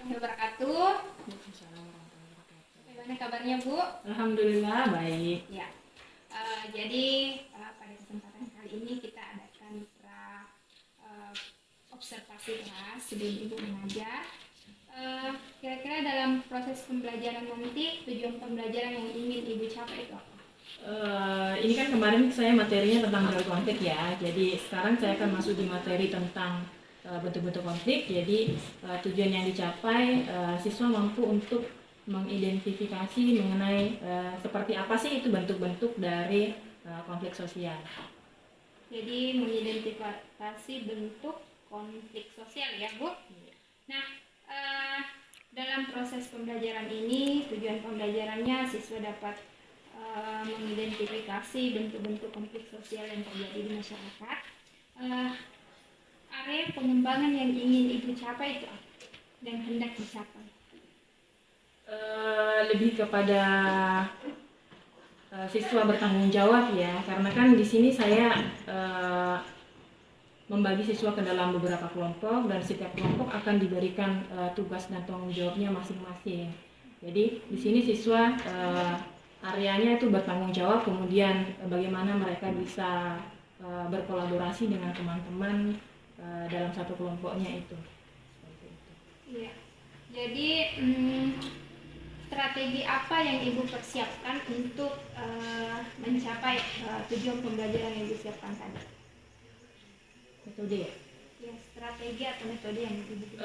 Wabarakatuh. Bagaimana kabarnya, Bu? Alhamdulillah baik. Ya. Jadi pada kesempatan kali ini kita adakan observasi kelas sebelum Ibu mengajar. Kira-kira dalam proses pembelajaran nanti tujuan pembelajaran yang ingin Ibu capai itu apa? Ini kan kemarin saya materinya tentang teori konflik ya. Jadi sekarang saya akan masuk di materi tentang bentuk-bentuk konflik. Jadi tujuan yang dicapai siswa mampu untuk mengidentifikasi mengenai seperti apa sih itu bentuk-bentuk dari konflik sosial. Jadi mengidentifikasi bentuk konflik sosial ya, Bu. Nah, dalam proses pembelajaran ini tujuan pembelajarannya siswa dapat mengidentifikasi bentuk-bentuk konflik sosial yang terjadi di masyarakat. Area pengembangan yang ingin Ibu capai itu apa dan hendak dicapai? Lebih kepada siswa bertanggung jawab ya, karena kan di sini saya membagi siswa ke dalam beberapa kelompok dan setiap kelompok akan diberikan tugas dan tanggung jawabnya masing-masing. Jadi di sini siswa areanya itu bertanggung jawab, kemudian bagaimana mereka bisa berkolaborasi dengan teman-teman dalam satu kelompoknya itu. Iya. Jadi strategi apa yang Ibu persiapkan untuk mencapai tujuan pembelajaran yang Ibu siapkan tadi? Metode ya? Ya, strategi atau metode yang Ibu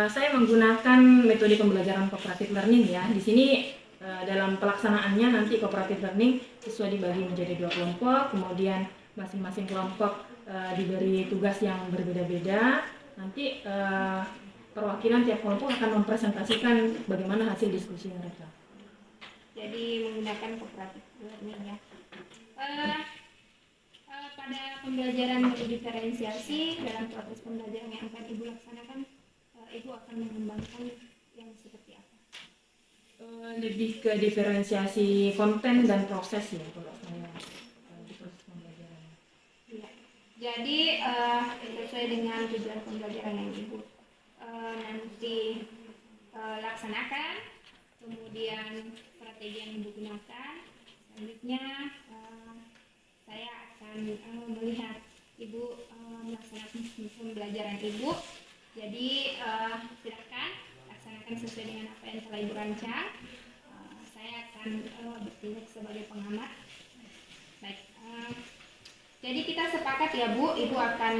saya menggunakan metode pembelajaran cooperative learning ya. Di sini dalam pelaksanaannya nanti cooperative learning siswa dibagi menjadi 2 kelompok, kemudian masing-masing kelompok diberi tugas yang berbeda-beda. Nanti perwakilan tiap kelompok akan mempresentasikan bagaimana hasil diskusi mereka. Jadi menggunakan cooperative learning ya. Pada pembelajaran diferensiasi dalam proses pembelajaran yang akan Ibu laksanakan, Ibu akan mengembangkan yang seperti apa? Lebih ke diferensiasi konten dan proses ya kalau saya di proses pembelajaran. Ya. Jadi sesuai dengan tujuan pembelajaran yang Ibu nanti laksanakan, kemudian strategi yang Ibu gunakan, selanjutnya saya akan melihat Ibu melaksanakan pembelajaran Ibu. Jadi silakan laksanakan sesuai dengan apa yang telah Ibu rancang. Saya akan bertindak sebagai pengamat. Baik. Jadi kita sepakat ya Bu, Ibu akan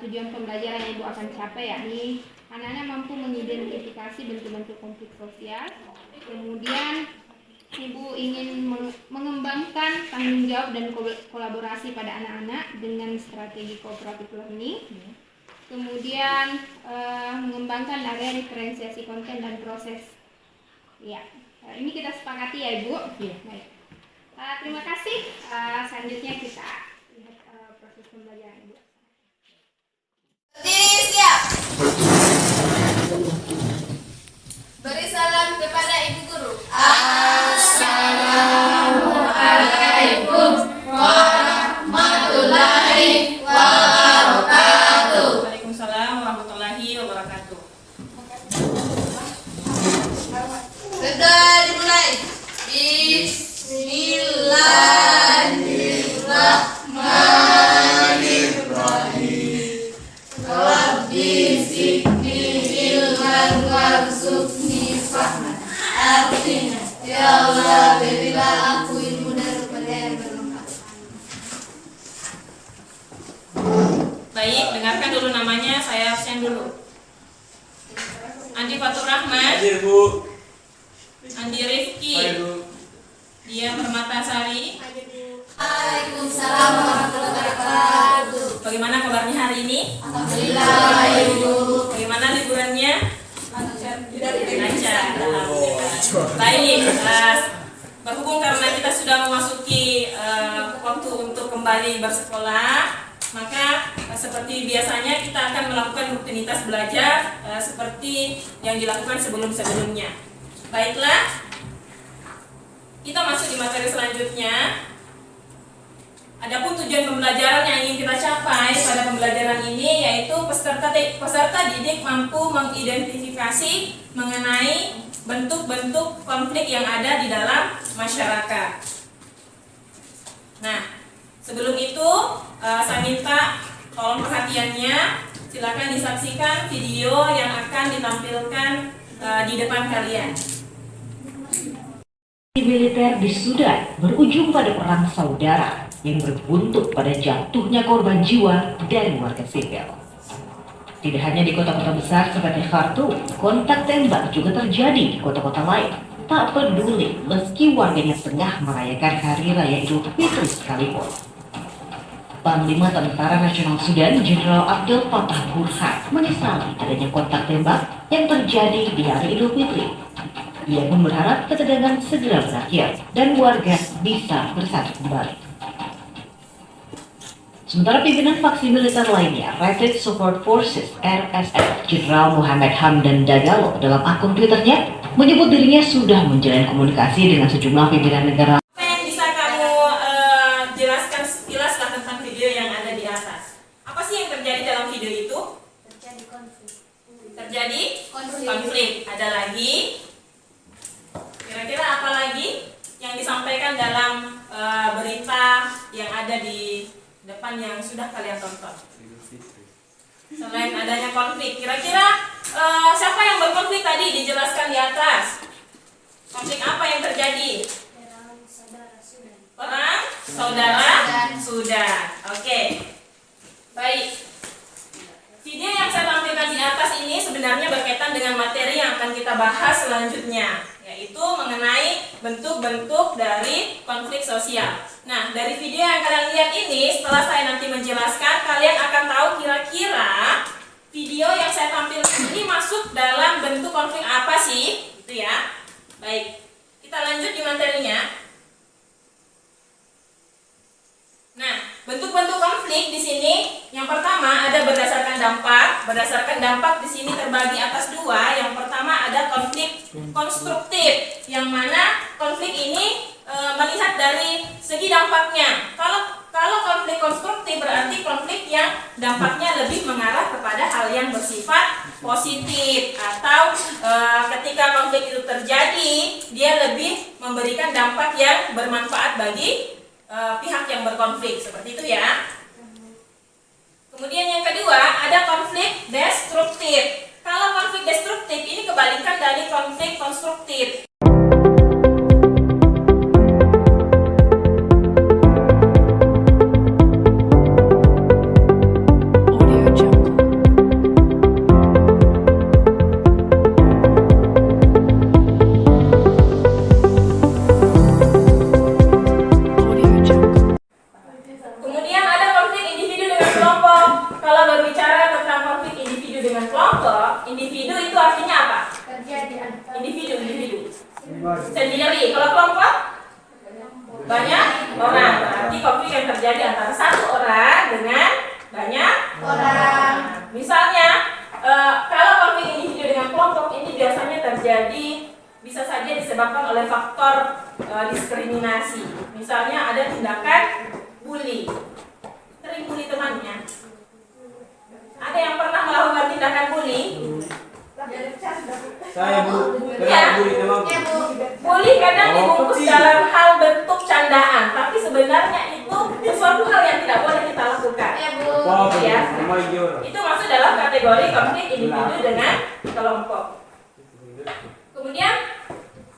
tujuan pembelajaran yang Ibu akan capai yakni anak-anak mampu mengidentifikasi bentuk-bentuk konflik sosial. Kemudian Ibu ingin mengembangkan tanggung jawab dan kolaborasi pada anak-anak dengan strategi cooperative learning. Kemudian mengembangkan area diferensiasi konten dan proses. Ya, ini kita sepakati ya Ibu. Iya. Baik. Terima kasih. Selanjutnya kita lihat proses pembelajaran Ibu. Siap. Beri salam kepada Ibu Guru. Assalamualaikum warahmatullahi wabarakatuh. Waalaikumsalam warahmatullahi wabarakatuh. Sudah dimulai. Bismillahirrahmanirrahim. Rabbi zidni ilman warzuqni fahman. Artinya, ya Allah berilah aku ilmu daripada yang bermanfaat. Baik, dengarkan dulu namanya, saya absen dulu. Andi Fatur Rahman, Hadir Bu. Andi Rifki, Dia Permatasari. Waalaikumsalam warahmatullahi wabarakatuh. Bagaimana kabarnya hari ini? Alhamdulillah baik Bu. Bagaimana liburannya? Lancar. Lancar. Alhamdulillah. Baik, berhubung karena kita sudah memasuki waktu untuk kembali bersekolah, maka seperti biasanya kita akan melakukan rutinitas belajar seperti yang dilakukan sebelum-sebelumnya. Baiklah, kita masuk di materi selanjutnya. Adapun tujuan pembelajaran yang ingin kita capai pada pembelajaran ini yaitu peserta didik mampu mengidentifikasi mengenai bentuk-bentuk konflik yang ada di dalam masyarakat. Nah, sebelum itu saya minta tolong perhatiannya. Silakan disaksikan video yang akan ditampilkan di depan kalian. Militer di Sudan berujung pada perang saudara yang berbuntut pada jatuhnya korban jiwa dari warga sipil. Tidak hanya di kota-kota besar seperti Khartoum, kontak tembak juga terjadi di kota-kota lain. Tak peduli meski warganya tengah merayakan Hari Raya Idul Fitri sekalipun. Panglima Tentara Nasional Sudan, Jenderal Abdel Fattah Burhan, menyesali adanya kontak tembak yang terjadi di Hari Idul Fitri. Ia pun berharap ketegangan segera berakhir dan warga bisa bersatu kembali. Sementara pimpinan faksi militer lainnya, Rapid Support Forces (RSF), Jenderal Muhammad Hamdan Dagalo dalam akun Twitternya menyebut dirinya sudah menjalin komunikasi dengan sejumlah pimpinan negara. Apa yang bisa kamu jelaskan sekilas lah tentang video yang ada di atas? Apa sih yang terjadi dalam video itu? Terjadi konflik. Terjadi konflik. Ada lagi? Kira-kira apa lagi yang disampaikan dalam berita yang ada di depan yang sudah kalian tonton? Selain adanya konflik, kira-kira siapa yang berkonflik tadi dijelaskan di atas? Konflik apa yang terjadi? Perang saudara Sudan. Perang saudara Sudan. Oke. Baik. Video yang saya tampilkan di atas ini sebenarnya berkaitan dengan materi yang akan kita bahas selanjutnya, yaitu mengenai bentuk-bentuk dari konflik sosial. Nah, dari video yang kalian lihat ini, setelah saya nanti menjelaskan, kalian akan tahu kira-kira video yang saya tampilkan ini masuk dalam bentuk konflik apa sih? Itu ya. Baik, kita lanjut di materinya. Nah, bentuk-bentuk konflik di sini, yang pertama ada berdasarkan dampak. Berdasarkan dampak di sini terbagi atas dua. Yang pertama ada konflik konstruktif, yang mana konflik ini melihat dari segi dampaknya. Kalau konflik konstruktif berarti konflik yang dampaknya lebih mengarah kepada hal yang bersifat positif, atau ketika konflik itu terjadi dia lebih memberikan dampak yang bermanfaat bagi pihak yang berkonflik, seperti itu ya. Kemudian yang kedua ada konflik destruktif. Kalau konflik destruktif ini kebalikan dari konflik konstruktif. Kemudian ada konflik individu dengan kelompok. Kalau berbicara tentang konflik individu dengan kelompok, individu itu artinya apa? Terjadi antara Individu sendiri. Kalau kelompok banyak orang. Berarti konflik yang terjadi antara satu orang dengan banyak orang. Misalnya kalau konflik individu dengan kelompok ini biasanya terjadi, bisa saja disebabkan oleh faktor diskriminasi. Misalnya ada tindakan bully, sering bully temannya. Ada yang pernah melakukan tindakan bully? Saya Bu, Ya. bully temanku. Bully kadang dibungkus dalam hal bentuk candaan, tapi sebenarnya itu sesuatu hal yang tidak boleh kita lakukan. Apa Ya. nama dia? Itu masuk dalam kategori konflik individu dengan kelompok. Kemudian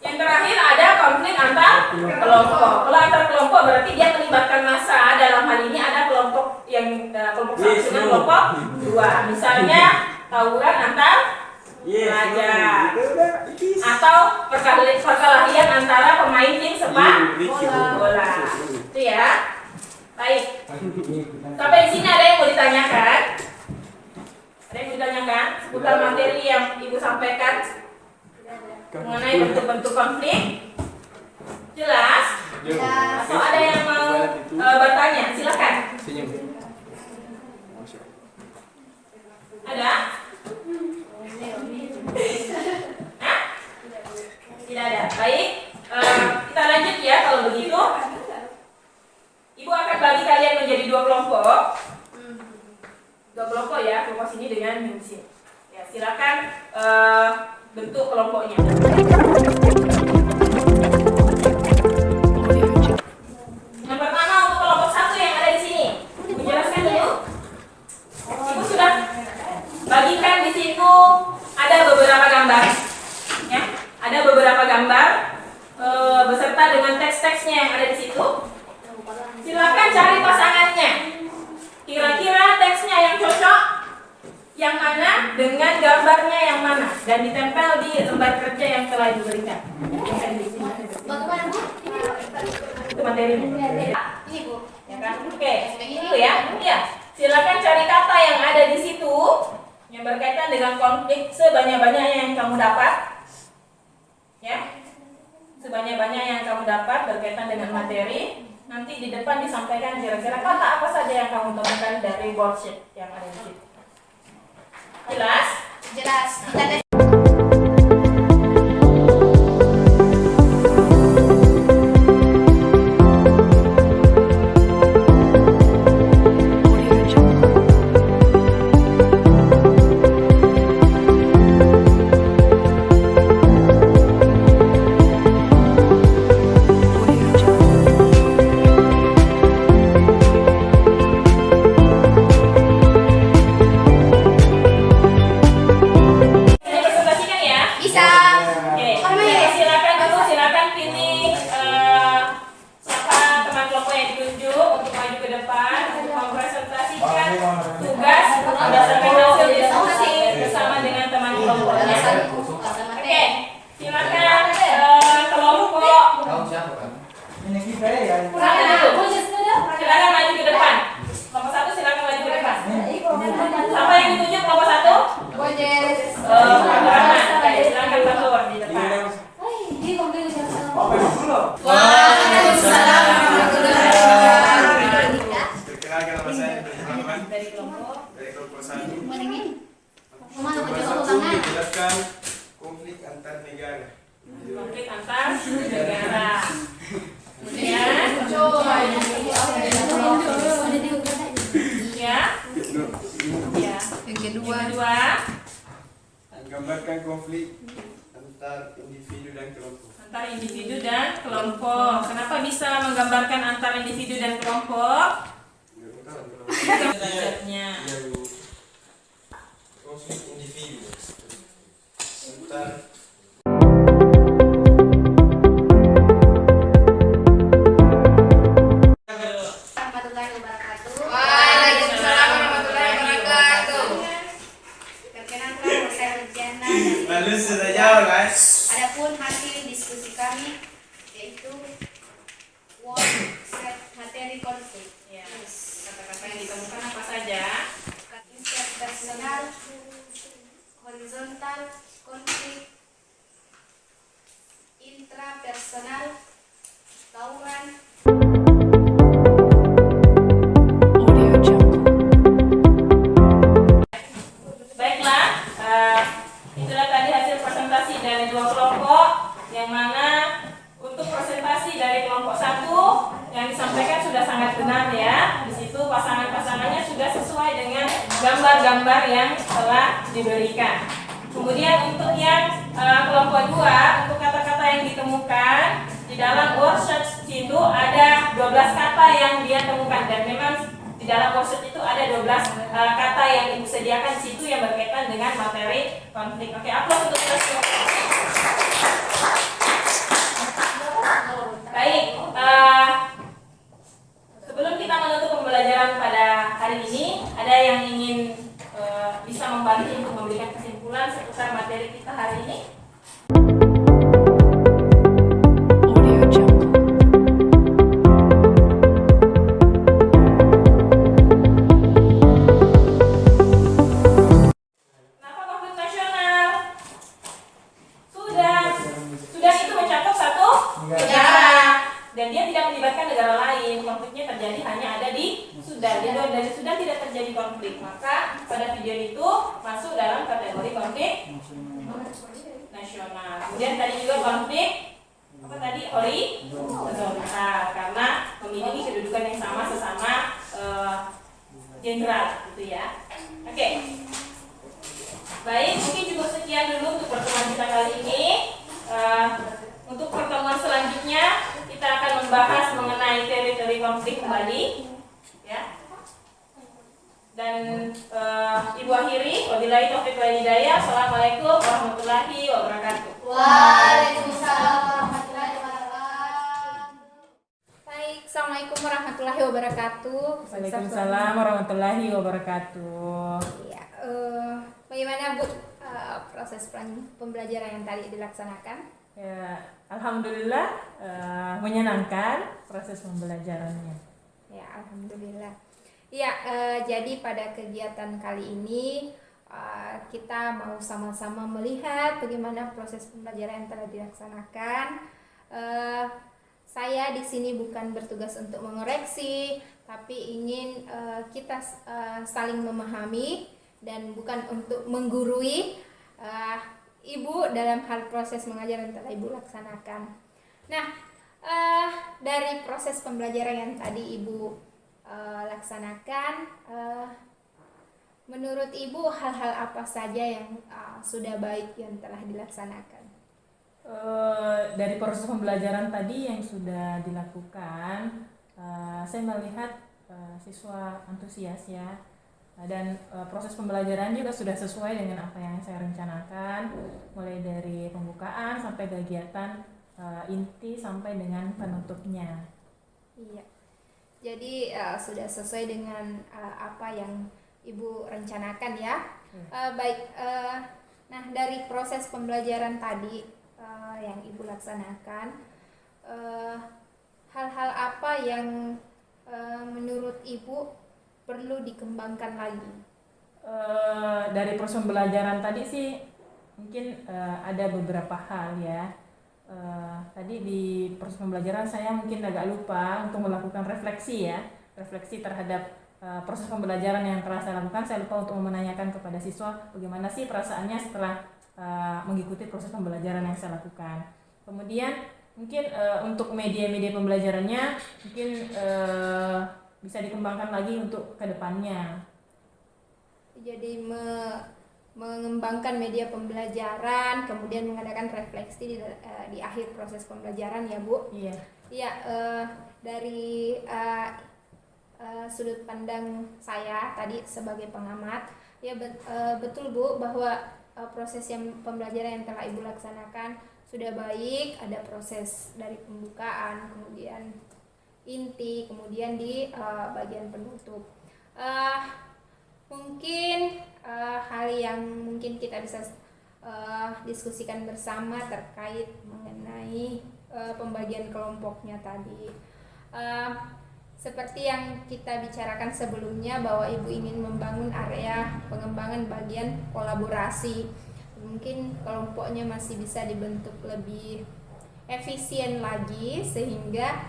yang terakhir ada konflik antar kelompok. Kalau antar kelompok berarti dia melibatkan massa. Dalam hal ini ada kelompok yang kelompok satu dengan kelompok dua. Misalnya tawuran antar pelajar atau perkelahian antara pemain tim sepak bola. Itu ya. Baik. Sampai di sini ada yang mau ditanyakan? Ada yang mau ditanyakan seputar materi yang Ibu sampaikan mengenai bentuk-bentuk konflik? Jelas? Atau ada yang mau bertanya? Silakan. Ada? Hah? Tidak ada. Baik, kita lanjut ya kalau begitu. Ibu akan bagi kalian dua kelompok. Dua kelompok ya, kelompok sini dengan yang sini. Ya, silakan bentuk kelompoknya. Yang pertama untuk kelompok 1 yang ada di sini. Ibu jelaskan dulu. Ibu sudah bagikan di situ ada beberapa gambar. Ya, ada beberapa gambar beserta dengan teks-teksnya yang ada di situ. Silakan cari pasangannya. Kira-kira teksnya yang cocok yang mana dengan gambarnya yang mana, dan ditempel di lembar kerja yang telah diberikan. Bagaimana Bu? Itu materinya. Ini Bu. Ya kan? Oke, itu ya. Ya. Silakan cari kata yang ada di situ yang berkaitan dengan konflik sebanyak-banyaknya yang kamu dapat. Ya. Sebanyak-banyaknya yang kamu dapat berkaitan dengan materi. Nanti di depan disampaikan kira-kira kata apa saja yang kamu temukan dari worksheet yang ada di situ. Jelas? Jelas. Kita lihat. Menjelaskan konflik antar negara. Konflik antar negara. Kemudian, ya. Yang kedua, Gambarkan konflik antar individu dan kelompok. antar individu dan kelompok. Kenapa bisa menggambarkan antar individu dan kelompok? Belajarnya. Konflik individu antar Warahmatullahi wabarakatuh. Waalaikumsalam warahmatullahi wabarakatuh. Perkenalkan saya Rujana. lalu sudah jauh guys. Adapun hasil diskusi kami yaitu worksheet materi konflik. Ya, kata-kata yang ditemukan apa saja? Interpersonal, horizontal, konflik, intrapersonal, tawuran. Baiklah, itulah tadi hasil presentasi dari dua kelompok, yang mana untuk presentasi dari kelompok 1 yang disampaikan sudah sangat benar ya. Di situ pasangan-pasangannya sudah sesuai dengan gambar-gambar yang telah diberikan. Kemudian untuk yang kelompok 2, untuk kata-kata yang ditemukan di dalam worksheet itu ada 12 kata yang dia temukan, dan memang di dalam worksheet itu ada 12 kata yang ibu sediakan di situ yang berkaitan dengan materi konflik. Oke, aplaus untuk kita semua. Baik, sebelum kita menutup pembelajaran pada hari ini, ada yang ingin bisa membantu untuk memberikan kesimpulan seputar materi kita hari ini? Kenapa konflik nasional? Sudah itu mencakup satu negara, dan dia tidak melibatkan negara lain. Konfliknya terjadi hanya ada di Sudan. Di luar dari Sudan tidak terjadi konflik, maka pada video itu masuk dalam kategori konflik nasional. Kemudian tadi juga konflik apa tadi, horizontal, karena memiliki kedudukan yang sama sesama general gitu ya. Oke. Baik, mungkin cukup sekian dulu untuk pertemuan kita kali ini. Untuk pertemuan selanjutnya kita akan membahas mengenai teori-teori konflik kembali ya. Dan Ibu akhiri, wabillahi taufiq wal hidayah. Assalamualaikum warahmatullahi wabarakatuh. Waalaikumsalam warahmatullahi wabarakatuh. Baik, assalamualaikum warahmatullahi wabarakatuh. Waalaikumsalam warahmatullahi wabarakatuh. Ya, bagaimana Bu proses pembelajaran yang tadi dilaksanakan? Ya, alhamdulillah menyenangkan proses pembelajarannya. Ya, alhamdulillah. Ya, jadi pada kegiatan kali ini kita mau sama-sama melihat bagaimana proses pembelajaran yang telah dilaksanakan. Saya di sini bukan bertugas untuk mengoreksi, tapi ingin kita saling memahami dan bukan untuk menggurui Ibu dalam hal proses mengajar yang telah Ibu laksanakan. Nah, dari proses pembelajaran yang tadi Ibu laksanakan, menurut Ibu hal-hal apa saja yang sudah baik yang telah dilaksanakan? Dari proses pembelajaran tadi yang sudah dilakukan, saya melihat siswa antusias ya, dan proses pembelajaran juga sudah sesuai dengan apa yang saya rencanakan, mulai dari pembukaan sampai kegiatan inti sampai dengan penutupnya. Iya. Jadi sudah sesuai dengan apa yang Ibu rencanakan ya. Baik. Nah, dari proses pembelajaran tadi yang Ibu laksanakan, hal-hal apa yang menurut Ibu perlu dikembangkan lagi? Dari proses pembelajaran tadi sih mungkin ada beberapa hal ya. Tadi di proses pembelajaran saya mungkin agak lupa untuk melakukan refleksi ya, refleksi terhadap proses pembelajaran yang telah saya lakukan. Saya lupa untuk menanyakan kepada siswa bagaimana sih perasaannya setelah mengikuti proses pembelajaran yang saya lakukan. Kemudian mungkin untuk media-media pembelajarannya mungkin bisa dikembangkan lagi untuk kedepannya. Jadi mengembangkan media pembelajaran, kemudian mengadakan refleksi di akhir proses pembelajaran ya Bu. Iya. Iya, dari sudut pandang saya tadi sebagai pengamat, ya betul Bu bahwa proses pembelajaran yang telah Ibu laksanakan sudah baik. Ada proses dari pembukaan, kemudian inti, kemudian di bagian penutup. Mungkin hal yang mungkin kita bisa diskusikan bersama terkait mengenai pembagian kelompoknya tadi. Seperti yang kita bicarakan sebelumnya bahwa Ibu ingin membangun area pengembangan bagian kolaborasi. Mungkin kelompoknya masih bisa dibentuk lebih efisien lagi sehingga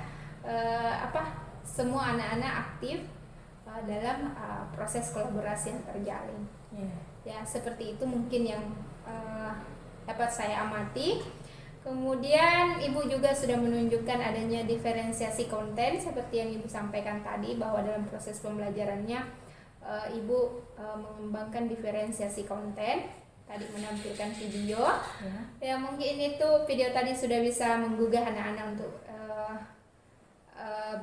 semua anak-anak aktif dalam proses kolaborasi yang terjalin. Ya, seperti itu mungkin yang dapat saya amati. Kemudian Ibu juga sudah menunjukkan adanya diferensiasi konten seperti yang Ibu sampaikan tadi, bahwa dalam proses pembelajarannya Ibu mengembangkan diferensiasi konten, tadi menampilkan video. Ya, mungkin itu video tadi sudah bisa menggugah anak-anak untuk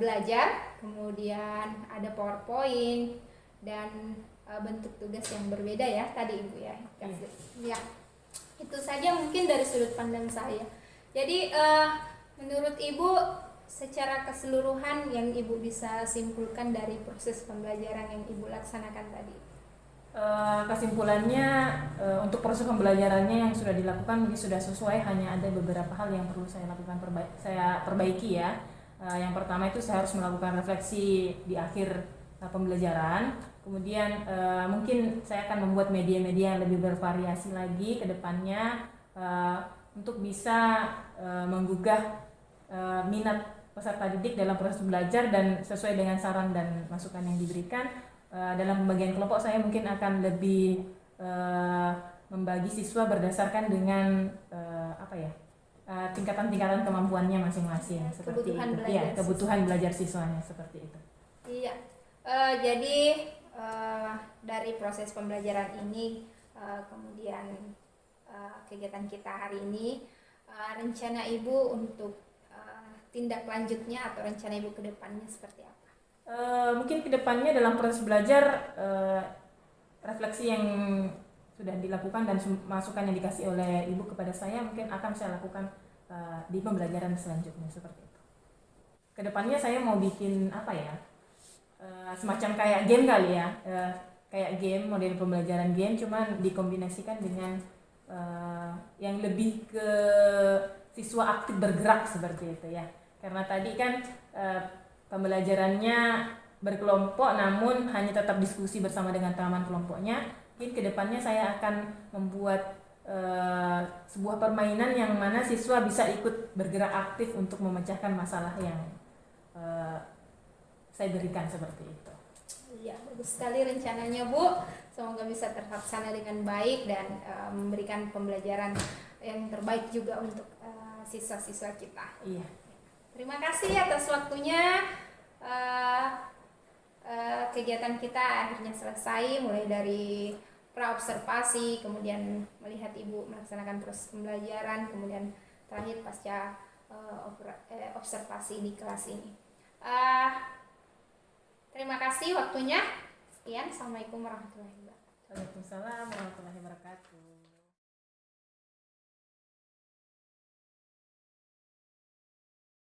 belajar. Kemudian ada PowerPoint dan bentuk tugas yang berbeda ya tadi Ibu ya. Ya, itu saja mungkin dari sudut pandang saya. Jadi menurut Ibu secara keseluruhan yang Ibu bisa simpulkan dari proses pembelajaran yang Ibu laksanakan tadi? Kesimpulannya untuk proses pembelajarannya yang sudah dilakukan mungkin sudah sesuai, hanya ada beberapa hal yang perlu saya lakukan saya perbaiki ya. Yang pertama itu saya harus melakukan refleksi di akhir pembelajaran. Kemudian mungkin saya akan membuat media-media yang lebih bervariasi lagi ke depannya untuk bisa menggugah minat peserta didik dalam proses belajar dan sesuai dengan saran dan masukan yang diberikan. Dalam pembagian kelompok saya mungkin akan lebih membagi siswa berdasarkan dengan tingkatan-tingkatan kemampuannya masing-masing, seperti itu. Kebutuhan belajar siswanya seperti itu. Iya. Jadi dari proses pembelajaran ini, kemudian kegiatan kita hari ini, rencana Ibu untuk tindak lanjutnya atau rencana Ibu ke depannya seperti apa? Mungkin kedepannya dalam proses belajar, refleksi yang sudah dilakukan dan masukan yang dikasih oleh Ibu kepada saya mungkin akan saya lakukan di pembelajaran selanjutnya seperti itu. Kedepannya saya mau bikin apa ya, semacam kayak game kali ya, kayak game, model pembelajaran game, cuman dikombinasikan dengan yang lebih ke siswa aktif bergerak seperti itu ya. Karena tadi kan pembelajarannya berkelompok namun hanya tetap diskusi bersama dengan teman kelompoknya. Mungkin kedepannya saya akan membuat sebuah permainan yang mana siswa bisa ikut bergerak aktif untuk memecahkan masalah yang saya berikan seperti itu. Ya, bagus sekali rencananya Bu. Semoga bisa terlaksana dengan baik dan memberikan pembelajaran yang terbaik juga untuk siswa-siswa kita. Iya. Terima kasih atas waktunya. Kegiatan kita akhirnya selesai, mulai dari praobservasi, kemudian melihat Ibu melaksanakan proses pembelajaran, kemudian terakhir pasca observasi di kelas ini. Terima kasih waktunya. Sekian, Assalamualaikum warahmatullahi wabarakatuh. Waalaikumsalam warahmatullahi wabarakatuh.